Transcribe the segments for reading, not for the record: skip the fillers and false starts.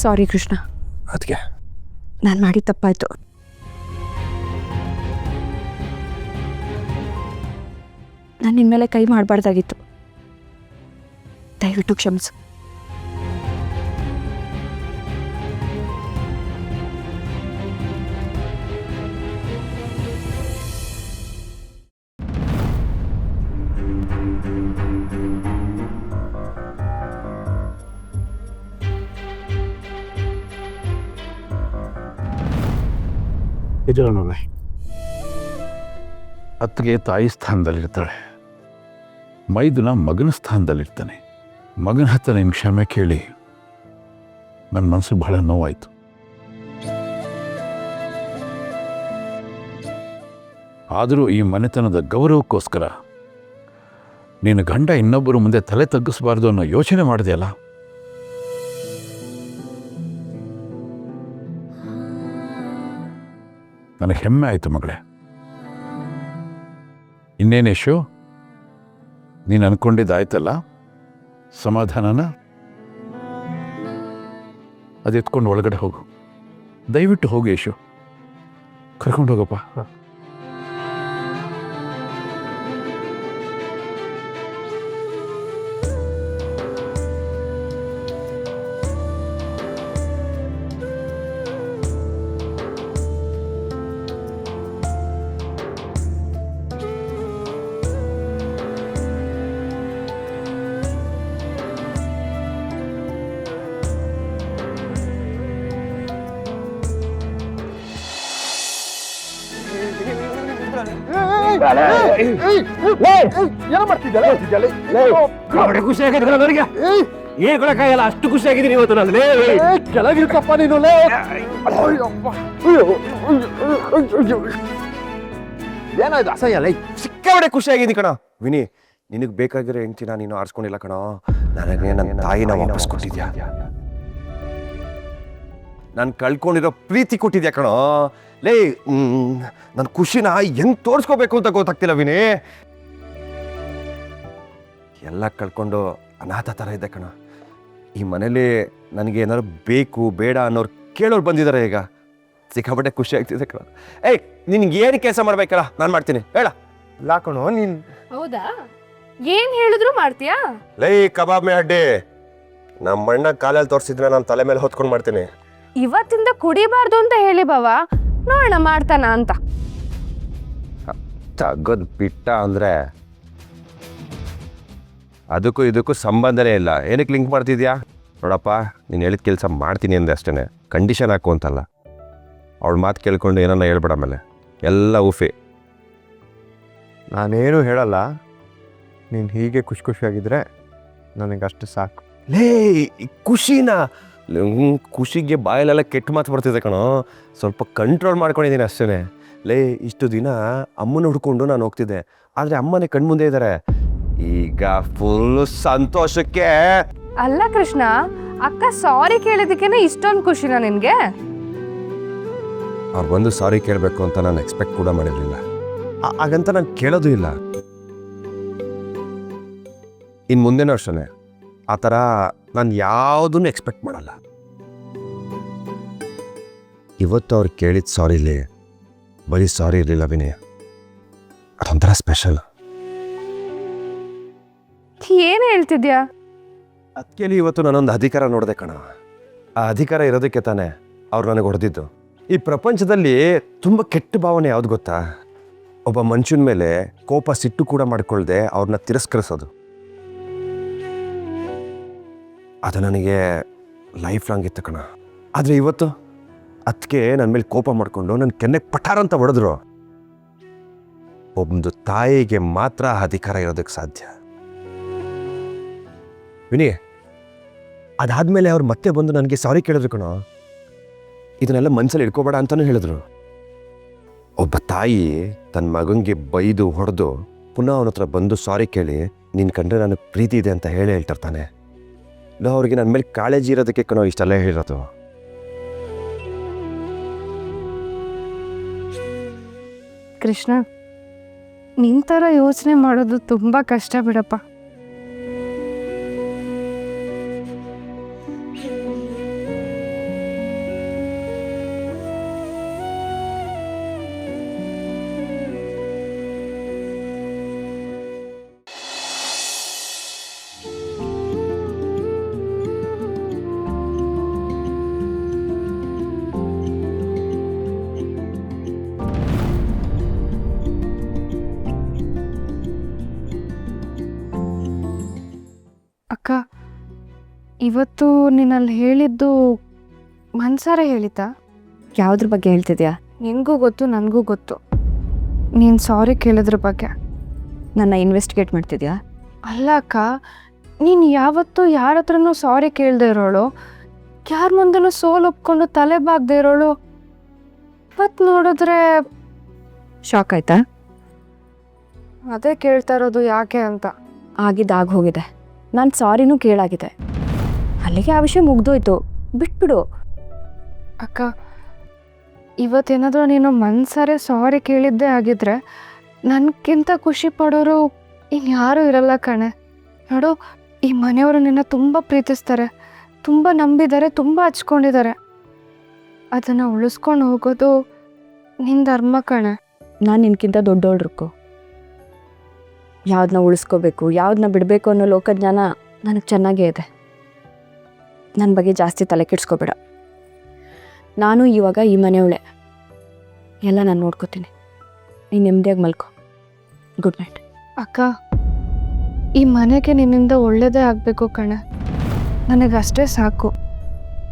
ಸಾರಿ ಕೃಷ್ಣ, ಅದಕ್ಕೆ ನಾನು ಮಾಡಿ ತಪ್ಪಾಯ್ತು. ನಾನು ನಿನ್ನ ಮೇಲೆ ಕೈ ಮಾಡಬಾರ್ದಾಗಿತ್ತು. ದಯವಿಟ್ಟು ಕ್ಷಮಿಸು. ಇದರಲ್ಲೇ ಅತ್ತಿಗೆ ತಾಯಿ ಸ್ಥಾನದಲ್ಲಿರ್ತಾಳೆ, ಮೈದುನ ಮಗನ ಸ್ಥಾನದಲ್ಲಿರ್ತಾನೆ. ಮಗನ ಹತ್ರ ನಿನ್ನ ಕ್ಷಮೆ ಕೇಳಿ ನನ್ನ ಮನಸ್ಸು ಬಹಳ ನೋವಾಯಿತು. ಆದರೂ ಈ ಮನೆತನದ ಗೌರವಕ್ಕೋಸ್ಕರ ನೀನು ಗಂಡ ಇನ್ನೊಬ್ಬರು ಮುಂದೆ ತಲೆ ತಗ್ಗಿಸಬಾರ್ದು ಅನ್ನೋ ಯೋಚನೆ ಮಾಡಿದೆಯಲ್ಲ, ನನಗೆ ಹೆಮ್ಮೆ ಆಯಿತು ಮಗಳೇ. ಇನ್ನೇನೇಶು, ನೀನು ಅಂದ್ಕೊಂಡಿದ್ದಾಯ್ತಲ್ಲ, ಸಮಾಧಾನನ ಅದು ಎತ್ಕೊಂಡು ಒಳಗಡೆ ಹೋಗು. ದಯವಿಟ್ಟು ಹೋಗು ಯಶು, ಕರ್ಕೊಂಡು ಹೋಗಪ್ಪ. ಖುಷಿ ಆಗಿದ್ರೆ ನನಗೆ ಏನ್ ಕೊಡಕ್ಕಾಗಲ್ಲ, ಅಷ್ಟು ಖುಷಿ ಆಗಿದ್ದೀನಿ ಇವತ್ತು ನಾನು. ಕೆಳಗಿಲ್ಕಪ್ಪ ನೀನು. ಏನಾಯ್ತು ಅಸಹ್ಯ? ಸಿಕ್ಕಾಬಡೆ ಖುಷಿ ಆಗಿದ್ದೀನಿ ಕಣ ವಿನಿ. ನಿನಗೆ ಬೇಕಾಗಿರೋ ಹೆಂಡ್ತಿನ ನೀನು ಆರಿಸ್ಕೊಂಡಿಲ್ಲ ಕಣ, ನನಗೆ ನನ್ನ ತಾಯಿನ ವಾಪಸ್ ಕೊಟ್ಟಿದ್ಯಾ, ನಾನು ಕಳ್ಕೊಂಡಿರೋ ಪ್ರೀತಿ ಕೊಟ್ಟಿದ್ಯಾ ಕಣ. ಲೇ, ನನ್ನ ಖುಷಿನ ಹೆಂಗ್ ತೋರಿಸ್ಕೋಬೇಕು ಅಂತ ಗೊತ್ತಾಗ್ತಿಲ್ಲ ವಿನಿ. ಎಲ್ಲ ಕಳ್ಕೊಂಡು ಅನಾಥ ಥರ ಇದ್ದೆ ಕಣ. ಈ ಮನೇಲಿ ನನಗೆ ಏನಾದ್ರು ಬೇಕು ಬೇಡ ಅನ್ನೋರು ಕೇಳೋರು ಬಂದಿದ್ದಾರೆ. ಈಗ ಸಿಕ್ಕಾಪಟ್ಟೆ ಖುಷಿ ಆಗ್ತಿದೆ ಕಣ. ನಿನ್ಗೆ ಏನು ಕೆಲಸ ಮಾಡ್ಬೇಕಲ್ಲ, ನಾನು ಮಾಡ್ತೀನಿ ಹೇಳ. ಲಾಕಣೋ ನೀನು. ಹೌದಾ? ಏನ್ ಹೇಳಿದ್ರು ಮಾಡ್ತೀಯಾ? ಲೈ ಕಬಾಬ್ ಮೇ ಅಡ್ಡಿ, ನಮ್ಮ ಅಣ್ಣ ಕಾಲಲ್ಲಿ ತೋರಿಸಿದ್ರೆ ನಾನು ತಲೆ ಮೇಲೆ ಹೊತ್ಕೊಂಡು ಮಾಡ್ತೀನಿ. ಇವತ್ತಿಂದ ಕುಡಿಬಾರ್ದು ಅಂತ ಹೇಳಿ ಬಾವ, ನೋಡೋಣ ಮಾಡ್ತಾನ ಅಂತ. ತಗದ್ ಬಿಟ್ಟ ಅಂದ್ರೆ ಅದಕ್ಕೂ ಇದಕ್ಕೂ ಸಂಬಂಧನೇ ಇಲ್ಲ. ಏನಕ್ಕೆ ಲಿಂಕ್ ಮಾಡ್ತಿದ್ಯಾ? ನೋಡಪ್ಪ, ನೀನು ಹೇಳಿದ ಕೆಲಸ ಮಾಡ್ತೀನಿ ಅಂದೆ ಅಷ್ಟೇ, ಕಂಡೀಷನ್ ಹಾಕು ಅಂತಲ್ಲ. ಅವಳ ಮಾತು ಕೇಳ್ಕೊಂಡು ಏನನ್ನ ಹೇಳ್ಬೇಡ, ಆಮೇಲೆ ಎಲ್ಲ ಉಫಿ. ನಾನೇನು ಹೇಳಲ್ಲ, ನೀನು ಹೀಗೆ ಖುಷಿ ಖುಷಿಯಾಗಿದ್ದರೆ ನನಗಷ್ಟು ಸಾಕು. ಲೇ, ಖುಷಿನಾ? ಖುಷಿಗೆ ಬಾಯಲ್ಲೆಲ್ಲ ಕೆಟ್ಟ ಮಾತು ಬರ್ತಿದೆ ಕಣೋ, ಸ್ವಲ್ಪ ಕಂಟ್ರೋಲ್ ಮಾಡ್ಕೊಂಡಿದ್ದೀನಿ ಅಷ್ಟೇ. ಲೇ, ಇಷ್ಟು ದಿನ ಅಮ್ಮನ ಹುಡ್ಕೊಂಡು ನಾನು ಹೋಗ್ತಿದ್ದೆ, ಆದರೆ ಅಮ್ಮನೇ ಕಣ್ಮುಂದೆ ಇದ್ದಾರೆ. ಈಗ ಫುಲ್ ಸಂತೋಷಕ್ಕೆ. ಅಲ್ಲ ಕೃಷ್ಣ, ಅಕ್ಕ ಸಾರಿ ಕೇಳಿದಕ್ಕೇನೆ ಇಷ್ಟೊಂದು ಖುಷಿನಾ ನಿನ್ಗೆ? ಅವ್ರು ಬಂದು ಸಾರಿ ಕೇಳಬೇಕು ಅಂತ ನಾನು ಎಕ್ಸ್ಪೆಕ್ಟ್ ಕೂಡ ಮಾಡಿರಲಿಲ್ಲ, ಹಾಗಂತ ನಾನು ಕೇಳೋದು ಇಲ್ಲ. ಇನ್ನು ಮುಂದೆನೂ ಅಷ್ಟೇ, ಆ ಥರ ನಾನು ಯಾವುದನ್ನು ಎಕ್ಸ್ಪೆಕ್ಟ್ ಮಾಡಲ್ಲ. ಇವತ್ತು ಅವ್ರು ಕೇಳಿದ ಸಾರಿಲಿ ಬರೀ ಸಾರಿ ಇರಲಿಲ್ಲ ವಿನಯ, ಅದೊಂಥರ ಸ್ಪೆಷಲ್. ಏನು ಹೇಳ್ತಿದ್ಯಾ? ಅದಕ್ಕೆ ಇವತ್ತು ನಾನೊಂದು ಅಧಿಕಾರ ನೋಡಿದೆ ಕಣ. ಆ ಅಧಿಕಾರ ಇರೋದಕ್ಕೆ ತಾನೇ ಅವ್ರು ನನಗೆ ಹೊಡೆದಿದ್ದು. ಈ ಪ್ರಪಂಚದಲ್ಲಿ ತುಂಬ ಕೆಟ್ಟ ಭಾವನೆ ಯಾವ್ದು ಗೊತ್ತಾ? ಒಬ್ಬ ಮನುಷ್ಯನ ಮೇಲೆ ಕೋಪ ಸಿಟ್ಟು ಕೂಡ ಮಾಡ್ಕೊಳ್ದೆ ಅವ್ರನ್ನ ತಿರಸ್ಕರಿಸೋದು. ಅದು ನನಗೆ ಲೈಫ್ ಲಾಂಗ್ ಇತ್ತು ಕಣ. ಆದರೆ ಇವತ್ತು ಅದಕ್ಕೆ ನನ್ನ ಮೇಲೆ ಕೋಪ ಮಾಡಿಕೊಂಡು ನನ್ನ ಕೆನ್ನೆಗೆ ಪಠಾರ ಅಂತ ಹೊಡೆದ್ರು. ಒಂದು ತಾಯಿಗೆ ಮಾತ್ರ ಅಧಿಕಾರ ಇರೋದಕ್ಕೆ ಸಾಧ್ಯ ವಿನಿ. ಅದಾದಮೇಲೆ ಅವ್ರು ಮತ್ತೆ ಬಂದು ನನಗೆ ಸಾರಿ ಕೇಳಿದ್ರು ಕಣೋ. ಇದನ್ನೆಲ್ಲ ಮನಸ್ಸಲ್ಲಿ ಇಟ್ಕೋಬೇಡ ಅಂತಲೂ ಹೇಳಿದ್ರು. ಒಬ್ಬ ತಾಯಿ ತನ್ನ ಮಗನಿಗೆ ಬೈದು ಹೊಡೆದು ಪುನಃ ಅವನ ಹತ್ರ ಬಂದು ಸಾರಿ ಕೇಳಿ ನಿನ್ನ ಕಂಡ್ರೆ ನನಗೆ ಪ್ರೀತಿ ಇದೆ ಅಂತ ಹೇಳ್ತಿರ್ತಾನೆ. ಇಲ್ಲ, ಅವ್ರಿಗೆ ನನ್ನ ಮೇಲೆ ಕಾಳಜಿ ಇರೋದಕ್ಕೆ ಕಣೋ ಇಷ್ಟೆಲ್ಲ ಹೇಳಿರೋದು. ಕೃಷ್ಣ, ನಿನ್ ಥರ ಯೋಚನೆ ಮಾಡೋದು ತುಂಬ ಕಷ್ಟ ಬಿಡಪ್ಪ. ಇವತ್ತು ನೀನಲ್ಲಿ ಹೇಳಿದ್ದು ಮನ್ಸಾರೆ ಹೇಳಿತಾ? ಯಾವುದ್ರ ಬಗ್ಗೆ ಹೇಳ್ತಿದ್ಯಾ? ನಿನಗೂ ಗೊತ್ತು ನನಗೂ ಗೊತ್ತು. ನೀನು ಸಾರಿ ಕೇಳಿದ್ರ ಬಗ್ಗೆ. ನನ್ನ ಇನ್ವೆಸ್ಟಿಗೇಟ್ ಮಾಡ್ತಿದ್ಯಾ? ಅಲ್ಲ ಅಕ್ಕ, ನೀನು ಯಾವತ್ತೂ ಯಾರ ಹತ್ರನೂ ಸಾರಿ ಕೇಳದೆ ಇರೋಳು, ಯಾರ ಮುಂದೆನೂ ಸೋಲು ಒಪ್ಕೊಂಡು ತಲೆ ಬಾಗದೆ ಇರೋಳು. ಇವತ್ತು ನೋಡಿದ್ರೆ ಶಾಕ್ ಆಯ್ತಾ? ಅದೇ ಕೇಳ್ತಾ ಇರೋದು ಯಾಕೆ ಅಂತ. ಆಗಿದ್ದಾಗ ಹೋಗಿದೆ. ನಾನು ಸಾರಿನೂ ಕೇಳಾಗಿದೆ. ಅಲ್ಲಿಗೆ ಆ ವಿಷಯ ಮುಗ್ದೋಯ್ತು, ಬಿಟ್ಬಿಡು. ಅಕ್ಕ, ಇವತ್ತೇನಾದರೂ ನೀನು ಮನ್ಸಾರೆ ಸಾರಿ ಕೇಳಿದ್ದೇ ಆಗಿದ್ರೆ ನನಗಿಂತ ಖುಷಿ ಪಡೋರು ಇನ್ಯಾರೂ ಇರಲ್ಲ ಕಣೆ. ನೋಡು, ಈ ಮನೆಯವರು ನಿನ್ನ ತುಂಬ ಪ್ರೀತಿಸ್ತಾರೆ, ತುಂಬ ನಂಬಿದ್ದಾರೆ, ತುಂಬ ಹಚ್ಕೊಂಡಿದ್ದಾರೆ. ಅದನ್ನು ಉಳಿಸ್ಕೊಂಡು ಹೋಗೋದು ನಿನ್ನ ಧರ್ಮ ಕಣೆ. ನಾನು ನಿನ್ಕಿಂತ ದೊಡ್ಡೋಳ್ರಕ್ಕೋ. ಯಾವ್ದನ್ನ ಉಳಿಸ್ಕೋಬೇಕು, ಯಾವ್ದನ್ನ ಬಿಡಬೇಕು ಅನ್ನೋ ಲೋಕಜ್ಞಾನ ನನಗೆ ಚೆನ್ನಾಗೇ ಇದೆ. ನನ್ನ ಬಗ್ಗೆ ಜಾಸ್ತಿ ತಲೆ ಕೆಡಿಸ್ಕೋಬೇಡ. ನಾನು ಇವಾಗ ಈ ಮನೆಯವಳೆ, ಎಲ್ಲ ನಾನು ನೋಡ್ಕೋತೀನಿ. ನೀನು ನೆಮ್ಮದಿಯಾಗಿ ಮಲ್ಕೋ. Good night. ಅಕ್ಕ, ಈ ಮನೆಗೆ ನಿನ್ನಿಂದ ಒಳ್ಳೇದೇ ಆಗಬೇಕು ಕಣೆ. ನನಗಷ್ಟೇ ಸಾಕು.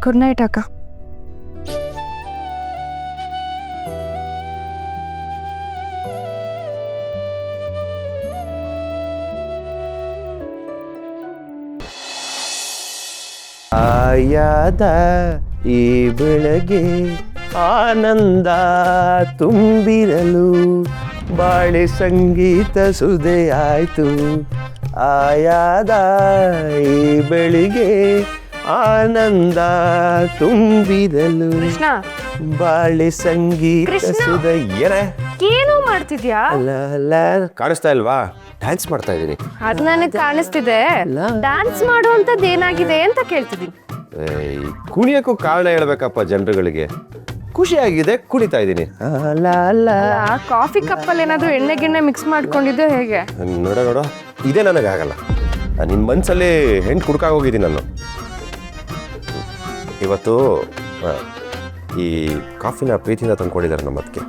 ಗುಡ್ ನೈಟ್ ಅಕ್ಕ. ಆಯಾದ ಈ ಬೆಳಗ್ಗೆ ಆನಂದ ತುಂಬಿರಲು ಬಾಳೆ ಸಂಗೀತ ಸುದೆಯಾಯ್ತು. ಆಯಾದ ಈ ಬೆಳಿಗ್ಗೆ ಆನಂದ ತುಂಬಿರಲು ಕೃಷ್ಣ, ಬಾಳೆ ಸಂಗೀತ ಕೃಷ್ಣ! ಸುದೆ. ಏನೇ ಏನೋ ಮಾಡ್ತಿದ್ಯಾ? ಅಲ್ಲ ಅಲ್ಲ, ಕಾಣಿಸ್ತಾ ಇಲ್ವಾ? ಡ್ಯಾನ್ಸ್ ಮಾಡ್ತಾ ಇದ್ದೀನಿ. ಅದು ನನಗೆ ಕಾಣಿಸ್ತಿದೆ. ಡ್ಯಾನ್ಸ್ ಮಾಡುವಂಥದ್ದು ಏನಾಗಿದೆ ಅಂತ ಕೇಳ್ತಿದ್ದೀನಿ. ಕುಣಿಯೋಕ್ಕೂ ಕಾರಣ ಹೇಳ್ಬೇಕಪ್ಪ ಜನರುಗಳಿಗೆ. ಖುಷಿಯಾಗಿದೆ, ಕುಣಿತಾ ಇದ್ದೀನಿ. ಅಲ್ಲ ಅಲ್ಲ, ಕಾಫಿ ಕಪ್ಪಲ್ಲಿ ಏನಾದರೂ ಎಣ್ಣೆ ಗಿಣ್ಣೆ ಮಿಕ್ಸ್ ಮಾಡ್ಕೊಂಡಿದ್ದೆ ಹೇಗೆ? ನೋಡೋ ಇದೇ ನನಗಾಗಲ್ಲ. ನಿನ್ನ ಮನಸ್ಸಲ್ಲಿ ಹೆಣ್ಣು ಕುಡ್ಕಾಗೋಗಿದ್ದೀನಿ ನಾನು. ಇವತ್ತು ಈ ಕಾಫಿನ ಪ್ರೀತಿಯಿಂದ ತಂದ್ಕೊಂಡಿದ್ದಾರೆ ನಮ್ಮ ಅದಕ್ಕೆ.